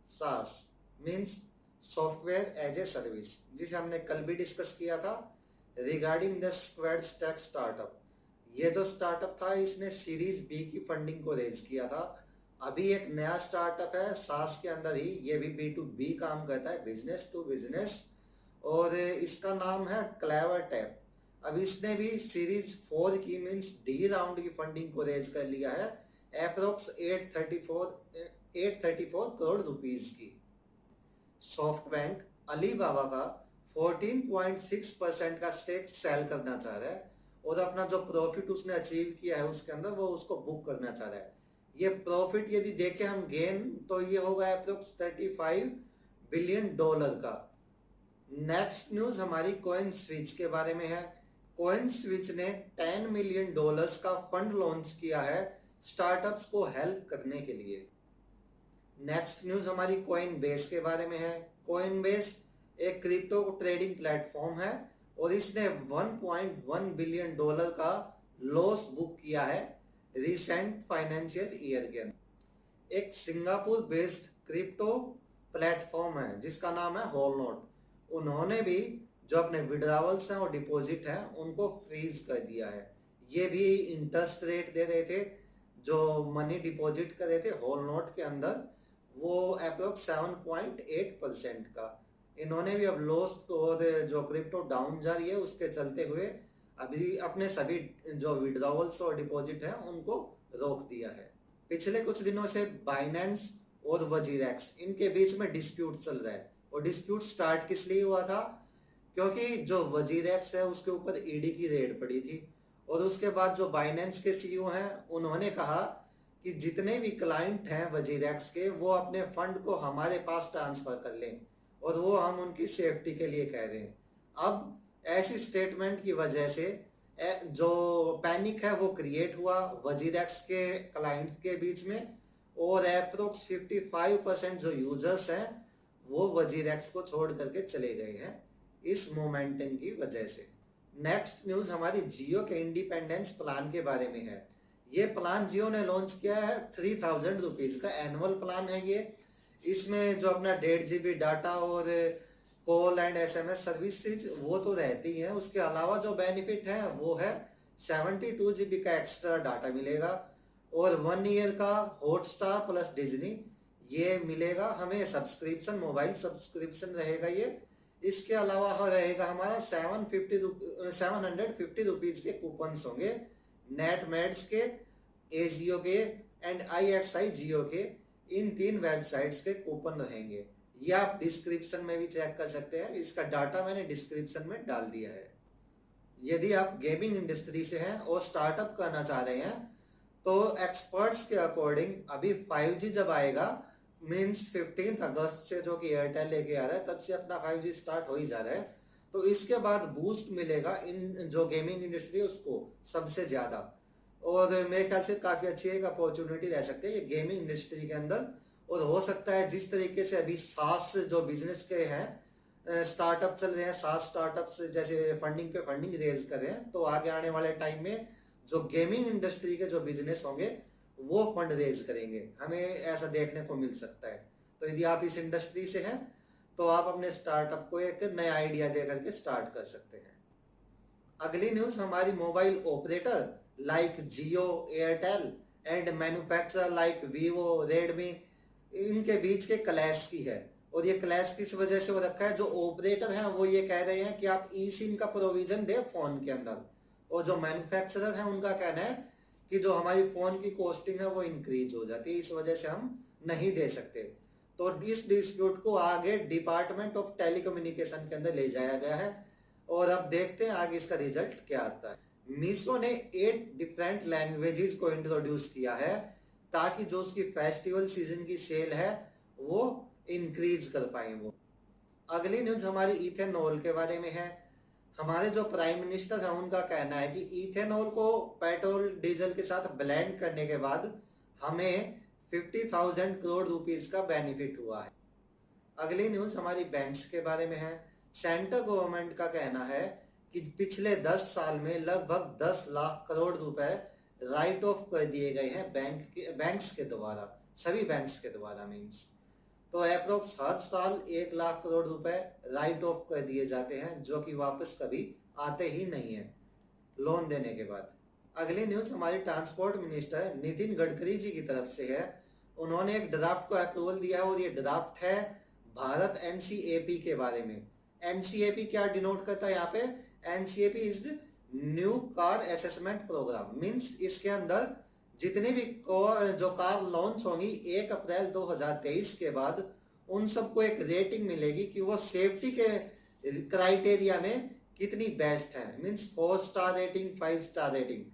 सास means software as a service, जिसे हमने कल भी डिस्कस किया था regarding the squad stack startup. ये जो स्टार्टअप था इसने सीरीज बी की फंडिंग को रेज किया था। अभी एक नया स्टार्टअप है सास के अंदर ही, ये भी बी टू बी काम करता है, बिजनेस टू बिजनेस, और इसका नाम है क्लेवर टैप। अब इसने भी सीरीज 4 की मीन्स डी राउंड की फंडिंग को रेज कर लिया है अप्रोक्स 834 करोड़ रुपीज की। सॉफ्ट बैंक अलीबाबा का 14.6% का स्टेक सेल करना चाह रहा है और अपना जो प्रॉफिट उसने अचीव किया है उसके अंदर वो उसको बुक करना चाह रहा है। ये प्रॉफिट यदि देखें हम गेन तो ये होगा अप्रोक्स $35 बिलियन का। नेक्स्ट न्यूज हमारी कॉइन स्विच के बारे में है। कॉइन स्विच ने $10 मिलियन का फंड लॉन्च किया है स्टार्टअप्स को हेल्प करने के लिए। नेक्स्ट न्यूज हमारी कॉइन बेस के बारे में है। कॉइन बेस एक क्रिप्टो ट्रेडिंग प्लेटफॉर्म है और इसने $1.1 बिलियन का लॉस बुक किया है रिसेंट फाइनेंशियल ईयर के अंदर। एक सिंगापुर बेस्ड क्रिप्टो प्लेटफॉर्म है जिसका नाम है होल नोट। उन्होंने भी जो अपने विड्रावल्स हैं और डिपॉजिट हैं उनको फ्रीज कर दिया है। ये भी इंटरेस्ट रेट दे रहे थे जो मनी डिपॉजिट कर रहे थे होल नोट के अंदर, वो अप्रोक्स 7.8% का। इन्होंने भी अब लॉस और जो क्रिप्टो डाउन जा रही है उसके चलते हुए अभी अपने सभी जो विड्रावल्स और डिपॉजिट है उनको रोक दिया है। पिछले कुछ दिनों से बाइनेंस और वजीरेक्स इनके बीच में डिस्प्यूट चल रहा है और डिस्प्यूट स्टार्ट किस लिए हुआ था, क्योंकि जो वजीरेक्स है उसके ऊपर ईडी की रेड पड़ी थी और उसके बाद जो बाइनेंस के सीईओ हैं उन्होंने कहा कि जितने भी क्लाइंट हैं वजीरेक्स के वो अपने फंड को हमारे पास ट्रांसफर कर लें और वो हम उनकी सेफ्टी के लिए कह रहे हैं। अब ऐसी स्टेटमेंट की वजह से जो पैनिक है वो क्रिएट हुआ वजीरेक्स के क्लाइंट्स के बीच में और अप्रोक्स 55% जो यूजर्स हैं वो वजीरेक्स को छोड़ करके चले गए हैं इस मोमेंटम की वजह से। नेक्स्ट न्यूज हमारी जियो के इंडिपेंडेंस प्लान के बारे में है। ये प्लान जियो ने लॉन्च किया है 3000 रुपीज का एनुअल प्लान है ये। इसमें जो अपना 1.5 GB डाटा और कॉल एंड एसएमएस सर्विसेज वो तो रहती है, उसके अलावा जो बेनिफिट है वो है 72 GB का एक्स्ट्रा डाटा मिलेगा और 1 ईयर का हॉटस्टार प्लस डिज्नी ये मिलेगा हमें सब्सक्रिप्शन, मोबाइल सब्सक्रिप्शन रहेगा ये। इसके अलावा रहेगा हमारा 750 रुपीज के कूपन होंगे नेट मेड्स के, एजियो के एंड IXI जियो के, इन 3 वेबसाइट्स के कूपन रहेंगे। ये आप डिस्क्रिप्शन में भी चेक कर सकते हैं, इसका डाटा मैंने डिस्क्रिप्शन में डाल दिया है। यदि आप गेमिंग इंडस्ट्री से हैं और स्टार्टअप करना चाह रहे हैं तो एक्सपर्ट्स के अकॉर्डिंग अभी 5G जब आएगा मीन्स 15 अगस्त से जो कि एयरटेल लेके आ रहा है तब से अपना 5G स्टार्ट हो ही जा रहा है, तो इसके बाद बूस्ट मिलेगा इन जो गेमिंग इंडस्ट्री है उसको सबसे ज्यादा। और मेरे ख्याल से काफी अच्छी एक अपॉर्चुनिटी रह सकती है ये गेमिंग इंडस्ट्री के अंदर। और हो सकता है जिस तरीके से अभी सास जो बिजनेस के हैं स्टार्टअप चल रहे हैं, सास स्टार्टअप्स जैसे फंडिंग पे फंडिंग रेज कर रहे हैं, तो आगे आने वाले टाइम में जो गेमिंग इंडस्ट्री के जो बिजनेस होंगे वो फंड रेज करेंगे, हमें ऐसा देखने को मिल सकता है। तो यदि आप इस इंडस्ट्री से हैं तो आप अपने स्टार्टअप को एक नया आइडिया दे करके स्टार्ट कर सकते हैं। अगली न्यूज हमारी mobile operator like Jio, Airtel and manufacturer like Vivo, Redmi इनके बीच के क्लैश की है। और ये क्लैश किस वजह से हो रखा है, जो ऑपरेटर हैं वो ये कह रहे हैं कि आप ई सिम का प्रोविजन दे फोन के अंदर, और जो मैन्युफैक्चरर हैं उनका कहना है कि जो हमारी फोन की कॉस्टिंग है वो इंक्रीज हो जाती है, इस वजह से हम नहीं दे सकते। तो इस डिस्प्यूट को आगे डिपार्टमेंट ऑफ टेलीकम्युनिकेशन के अंदर ले जाया गया है और अब देखते हैं आगे इसका रिजल्ट क्या आता है। मीशो ने 8 डिफरेंट लैंग्वेजेस को इंट्रोड्यूस किया है ताकि जो उसकी फेस्टिवल सीजन की सेल है वो इंक्रीज कर पाए वो। अगली न्यूज हमारी इथेनॉल के बारे में है। हमारे जो प्राइम मिनिस्टर है उनका कहना है कि इथेनॉल को पेट्रोल डीजल के साथ ब्लेंड करने के बाद हमें 50,000 करोड़ रुपीस का बेनिफिट हुआ है। अगली न्यूज हमारी बैंक्स के बारे में है। सेंट्रल गवर्नमेंट का कहना है कि पिछले 10 साल में लगभग 10 लाख करोड़ रुपए राइट ऑफ कर दिए गए हैं बैंक्स के द्वारा, सभी बैंक्स के द्वारा मीन्स। तो अप्रोक्स हर साल 1 लाख करोड़ रुपए राइट ऑफ कर दिए जाते हैं, जो कि वापस कभी आते ही नहीं है लोन देने के बाद। अगली न्यूज हमारे ट्रांसपोर्ट मिनिस्टर नितिन गडकरी जी की तरफ से है। उन्होंने एक ड्राफ्ट को अप्रूवल दिया है और ये ड्राफ्ट है भारत एनसीएपी के बारे में। एनसीएपी क्या डिनोट करता है यहाँ पे? NCAP is the new car assessment programme. Means इसके अंदर जितनी भी जो कार लॉन्च होंगी 1 अप्रैल 2023 के बाद, उन सबको एक रेटिंग मिलेगी कि वो सेफ्टी के क्राइटेरिया में कितनी बेस्ट है। Means 4 star rating, 5 star rating.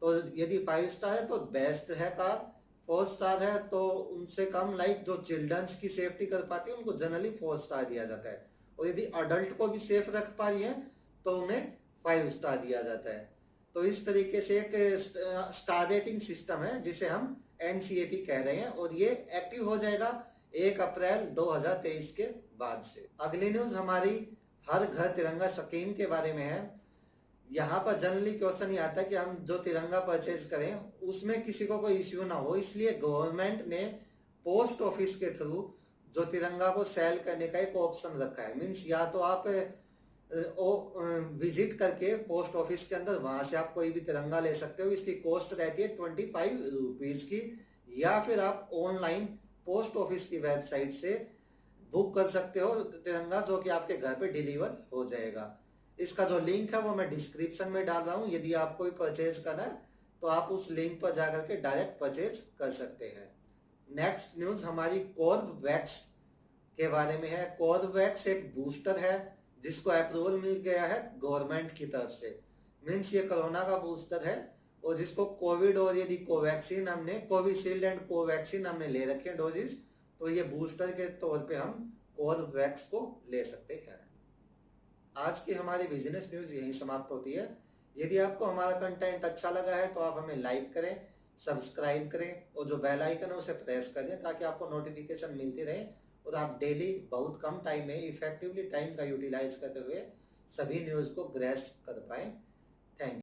तो यदि 5 स्टार है तो बेस्ट है कार, 4 स्टार है तो उनसे कम, लाइक जो चिल्ड्रंस की सेफ्टी कर पाती है उनको जनरली 4 स्टार दिया जाता है, और यदि अडल्ट को भी सेफ रख पा रही है तो उन्हें 5 स्टार दिया जाता है। तो इस तरीके से एक स्टार रेटिंग सिस्टम है जिसे हम एनसीएपी कह रहे हैं, और ये एक्टिव हो जाएगा 1 अप्रैल 2023 के बाद से। अगली न्यूज हमारी हर घर तिरंगा स्कीम के बारे में है। यहाँ पर जनरली क्वेश्चन ये आता है कि हम जो तिरंगा परचेज करें उसमें किसी को कोई इश्यू ना हो, इसलिए गवर्नमेंट ने पोस्ट ऑफिस के थ्रू जो तिरंगा को सेल करने का एक ऑप्शन रखा है। मीन्स या तो आप विजिट करके पोस्ट ऑफिस के अंदर वहां से आप कोई भी तिरंगा ले सकते हो, इसकी कॉस्ट रहती है 25 रुपीज की, या फिर आप ऑनलाइन पोस्ट ऑफिस की वेबसाइट से बुक कर सकते हो तिरंगा, जो कि आपके घर पे डिलीवर हो जाएगा। इसका जो लिंक है वो मैं डिस्क्रिप्शन में डाल रहा हूँ, यदि आपको परचेज करना है तो आप उस लिंक पर जाकर के डायरेक्ट परचेज कर सकते हैं। नेक्स्ट न्यूज हमारी कोर्बेवैक्स के बारे में है। कोर्बेवैक्स एक बूस्टर है जिसको अप्रूवल मिल गया है गवर्नमेंट की तरफ से। मीन्स ये कोरोना का बूस्टर है, और जिसको कोविड और यदि कोवैक्सीन हमने कोविशील्ड एंड कोवैक्सीन हमने ले रखे हैं डोजेस, तो ये बूस्टर के तौर पे हम कोर्बेवैक्स को ले सकते हैं। आज की हमारी बिजनेस न्यूज यहीं समाप्त होती है। यदि आपको हमारा कंटेंट अच्छा लगा है तो आप हमें लाइक करें, सब्सक्राइब करें, और जो बेल आइकन है उसे प्रेस कर दें ताकि आपको नोटिफिकेशन मिलती रहे, और आप डेली बहुत कम टाइम में इफेक्टिवली टाइम का यूटिलाइज करते हुए सभी न्यूज़ को ग्रैस्प कर पाएं।